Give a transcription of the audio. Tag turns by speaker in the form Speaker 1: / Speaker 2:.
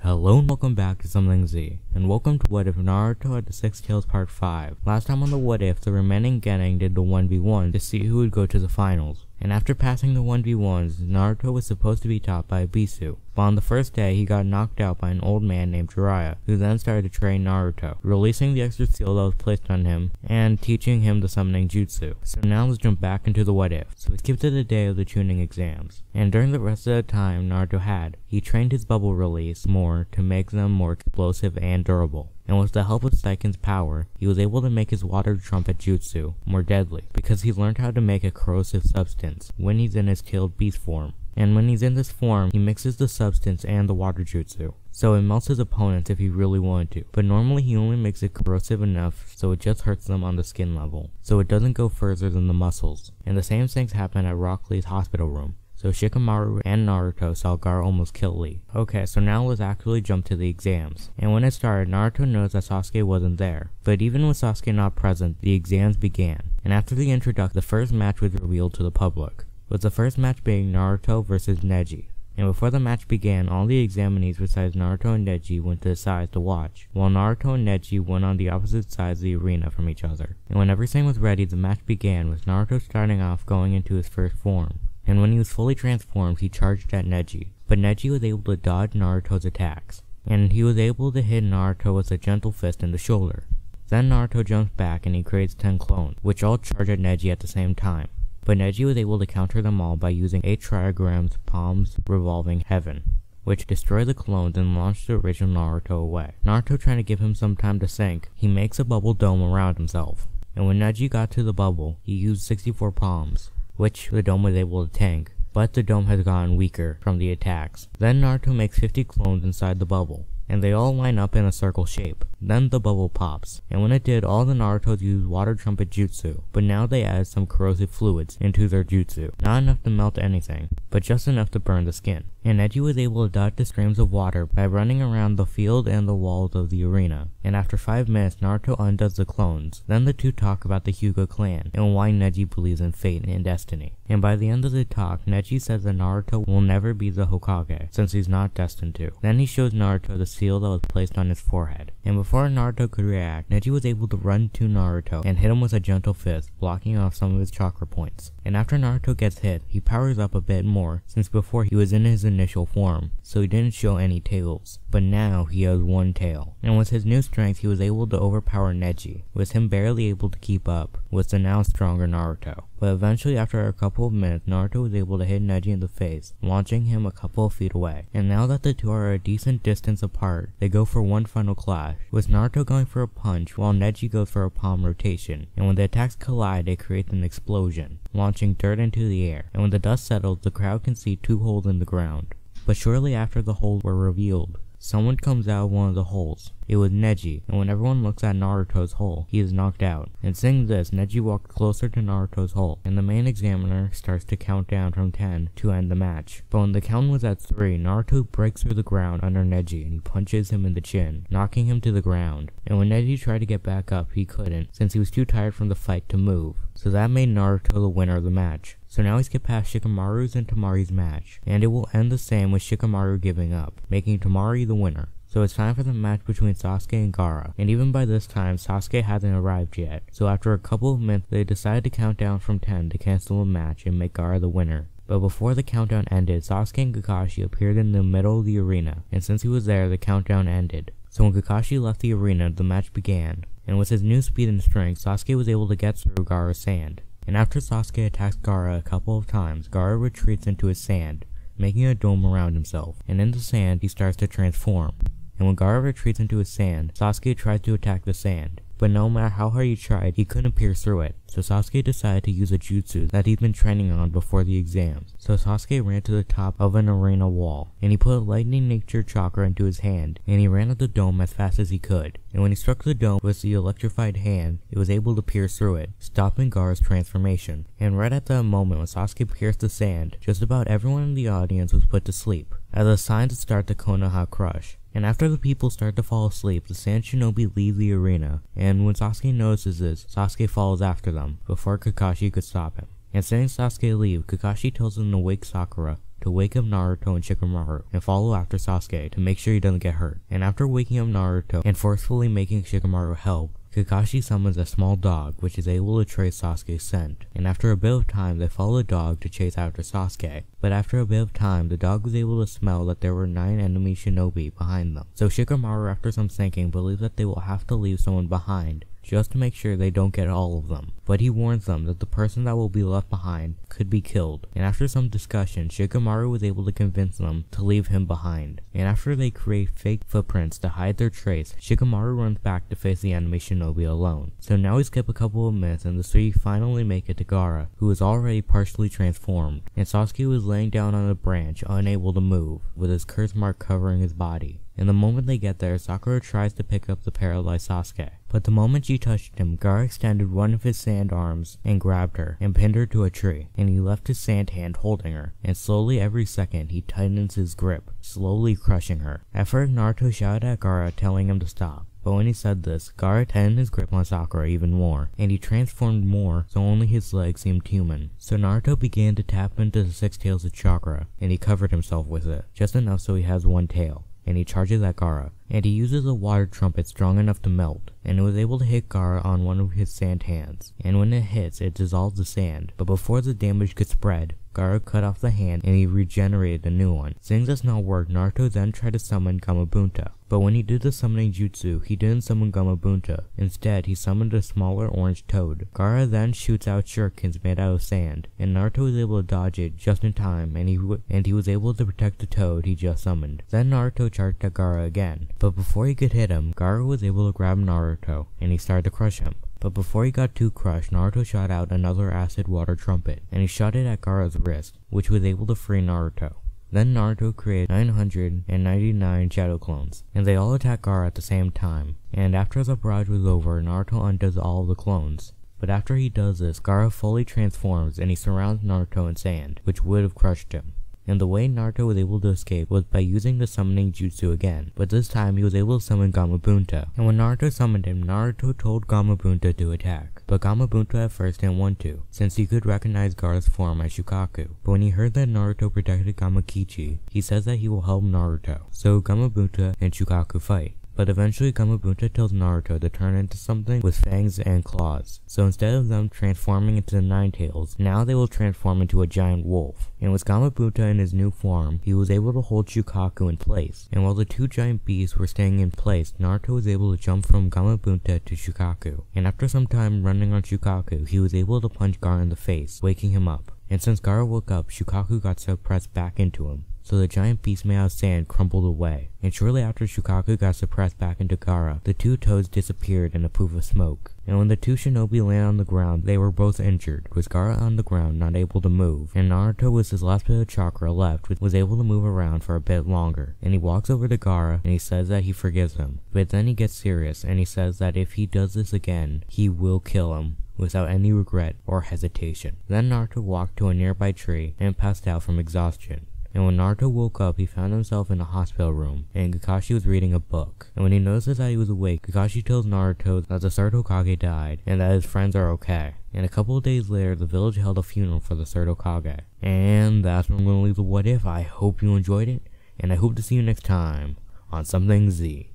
Speaker 1: Hello and welcome back to Something Z, and welcome to What If Naruto at the 6 Tales Part 5. Last time on the What If, the remaining Genin did the 1v1 to see who would go to the finals. And after passing the 1v1s, Naruto was supposed to be taught by Bisu. But on the first day, he got knocked out by an old man named Jiraiya, who then started to train Naruto, releasing the extra seal that was placed on him, and teaching him the summoning jutsu. So now let's jump back into the what if. So we skip to the day of the tuning exams. And during the rest of the time Naruto had, he trained his bubble release more to make them more explosive and durable. And with the help of Saiken's power, he was able to make his water trumpet jutsu more deadly, because he learned how to make a corrosive substance when he's in his tailed beast form. And when he's in this form, he mixes the substance and the water jutsu, so it melts his opponents if he really wanted to. But normally he only makes it corrosive enough so it just hurts them on the skin level, so it doesn't go further than the muscles. And the same things happen at Rock Lee's hospital room. So Shikamaru and Naruto saw Gaara almost kill Lee. Okay, so now let's actually jump to the exams. And when it started, Naruto noticed that Sasuke wasn't there. But even with Sasuke not present, the exams began. And after the introduction, the first match was revealed to the public, with the first match being Naruto versus Neji. And before the match began, all the examinees besides Naruto and Neji went to the sides to watch, while Naruto and Neji went on the opposite sides of the arena from each other. And when everything was ready, the match began, with Naruto starting off going into his first form. And when he was fully transformed, he charged at Neji, but Neji was able to dodge Naruto's attacks, and he was able to hit Naruto with a gentle fist in the shoulder. Then Naruto jumps back and he creates 10 clones, which all charge at Neji at the same time, but Neji was able to counter them all by using 8 trigrams palms revolving heaven, which destroyed the clones and launched the original Naruto away. Naruto, trying to give him some time to think, he makes a bubble dome around himself, and when Neji got to the bubble, he used 64 palms, which the dome was able to tank, but the dome has gotten weaker from the attacks. Then Naruto makes 50 clones inside the bubble, and they all line up in a circle shape. Then the bubble pops, and when it did, all the Narutos used water trumpet jutsu, but now they add some corrosive fluids into their jutsu. Not enough to melt anything, but just enough to burn the skin. And Neji was able to dodge the streams of water by running around the field and the walls of the arena. And after 5 minutes, Naruto undoes the clones. Then the two talk about the Hyuga clan, and why Neji believes in fate and destiny. And by the end of the talk, Neji says that Naruto will never be the Hokage, since he's not destined to. Then he shows Naruto the seal that was placed on his forehead. And before Naruto could react, Neji was able to run to Naruto and hit him with a gentle fist, blocking off some of his chakra points. And after Naruto gets hit, he powers up a bit more, since before he was in his initial form, so he didn't show any tails. But now he has 1 tail. And with his new strength, he was able to overpower Neji, with him barely able to keep up with the now stronger Naruto. But eventually, after a couple of minutes, Naruto was able to hit Neji in the face, launching him a couple of feet away. And now that the two are a decent distance apart, they go for one final clash, with Naruto going for a punch while Neji goes for a palm rotation. And when the attacks collide, it creates an explosion, launching dirt into the air. And when the dust settles, the crowd can see 2 holes in the ground. But shortly after the holes were revealed, someone comes out of one of the holes. It was Neji, and when everyone looks at Naruto's hole, he is knocked out. And seeing this, Neji walked closer to Naruto's hole, and the main examiner starts to count down from 10 to end the match. But when the count was at 3, Naruto breaks through the ground under Neji and he punches him in the chin, knocking him to the ground. And when Neji tried to get back up, he couldn't, since he was too tired from the fight to move. So that made Naruto the winner of the match. So now we skip past Shikamaru's and Temari's match, and it will end the same with Shikamaru giving up, making Temari the winner. So it's time for the match between Sasuke and Gaara, and even by this time, Sasuke hasn't arrived yet. So after a couple of minutes, they decided to count down from 10 to cancel the match and make Gaara the winner. But before the countdown ended, Sasuke and Kakashi appeared in the middle of the arena, and since he was there, the countdown ended. So when Kakashi left the arena, the match began, and with his new speed and strength, Sasuke was able to get through Gaara's sand. And after Sasuke attacks Gaara a couple of times, Gaara retreats into his sand, making a dome around himself, and in the sand, he starts to transform. And when Gaara retreats into his sand, Sasuke tries to attack the sand, but no matter how hard he tried, he couldn't pierce through it. So Sasuke decided to use a jutsu that he'd been training on before the exams. So Sasuke ran to the top of an arena wall, and he put a lightning nature chakra into his hand, and he ran at the dome as fast as he could. And when he struck the dome with the electrified hand, it was able to pierce through it, stopping Gaara's transformation. And right at that moment when Sasuke pierced the sand, just about everyone in the audience was put to sleep, as a sign to start the Konoha Crush. And after the people start to fall asleep, the Sand Shinobi leave the arena, and when Sasuke notices this, Sasuke follows after them, before Kakashi could stop him. And seeing Sasuke leave, Kakashi tells him to wake Sakura to to wake up Naruto and Shikamaru and follow after Sasuke to make sure he doesn't get hurt. And after waking up Naruto and forcefully making Shikamaru help, Kakashi summons a small dog which is able to trace Sasuke's scent, and after a bit of time they follow the dog to chase after Sasuke. But after a bit of time, the dog was able to smell that there were 9 enemy shinobi behind them. So Shikamaru, after some thinking, believes that they will have to leave someone behind just to make sure they don't get all of them. But he warns them that the person that will be left behind could be killed. And after some discussion, Shikamaru was able to convince them to leave him behind. And after they create fake footprints to hide their trace, Shikamaru runs back to face the enemy shinobi alone. So now we skip a couple of minutes and the three finally make it to Gaara, who is already partially transformed. And Sasuke was laying down on a branch, unable to move, with his curse mark covering his body. And the moment they get there, Sakura tries to pick up the paralyzed Sasuke. But the moment she touched him, Gaara extended one of his sand arms and grabbed her and pinned her to a tree, and he left his sand hand holding her, and slowly every second he tightens his grip, slowly crushing her. At first Naruto shouted at Gaara telling him to stop, but when he said this, Gaara tightened his grip on Sakura even more, and he transformed more so only his legs seemed human. So Naruto began to tap into the 6 tails of chakra, and he covered himself with it, just enough so he has one tail. And he charges at Gaara, and he uses a water trumpet strong enough to melt, and it was able to hit Gaara on one of his sand hands, and when it hits, it dissolves the sand, but before the damage could spread, Gaara cut off the hand and he regenerated a new one. Seeing this not work, Naruto then tried to summon Gamabunta, but when he did the summoning jutsu, he didn't summon Gamabunta. Instead, he summoned a smaller orange toad. Gaara then shoots out shurikens made out of sand, and Naruto was able to dodge it just in time, and he was able to protect the toad he just summoned. Then Naruto charged at Gaara again, but before he could hit him, Gaara was able to grab Naruto, and he started to crush him. But before he got too crushed, Naruto shot out another acid water trumpet, and he shot it at Gaara's wrist, which was able to free Naruto. Then Naruto created 999 shadow clones, and they all attacked Gaara at the same time, and after the barrage was over, Naruto undoes all of the clones. But after he does this, Gaara fully transforms and he surrounds Naruto in sand, which would have crushed him. And the way Naruto was able to escape was by using the summoning jutsu again, but this time he was able to summon Gamabunta. And when Naruto summoned him, Naruto told Gamabunta to attack, but Gamabunta at first didn't want to, since he could recognize Gaara's form as Shukaku. But when he heard that Naruto protected Gamakichi, he says that he will help Naruto. So Gamabunta and Shukaku fight. But eventually Gamabunta tells Naruto to turn into something with fangs and claws. So instead of them transforming into the 9 tails, now they will transform into a giant wolf. And with Gamabunta in his new form, he was able to hold Shukaku in place. And while the 2 giant beasts were staying in place, Naruto was able to jump from Gamabunta to Shukaku. And after some time running on Shukaku, he was able to punch Gaara in the face, waking him up. And since Gaara woke up, Shukaku got suppressed back into him. So the giant beast made out of sand crumbled away, and shortly after Shukaku got suppressed back into Gaara, the 2 toads disappeared in a poof of smoke. And when the 2 shinobi landed on the ground, they were both injured, with Gaara on the ground not able to move, and Naruto with his last bit of chakra left was able to move around for a bit longer. And he walks over to Gaara and he says that he forgives him, but then he gets serious and he says that if he does this again, he will kill him without any regret or hesitation. Then Naruto walked to a nearby tree and passed out from exhaustion. And when Naruto woke up, he found himself in a hospital room, and Kakashi was reading a book. And when he notices that he was awake, Kakashi tells Naruto that the 3rd Hokage died, and that his friends are okay. And a couple of days later, the village held a funeral for the 3rd Hokage. And that's where I'm going to leave the What If. I hope you enjoyed it, and I hope to see you next time on Something Z.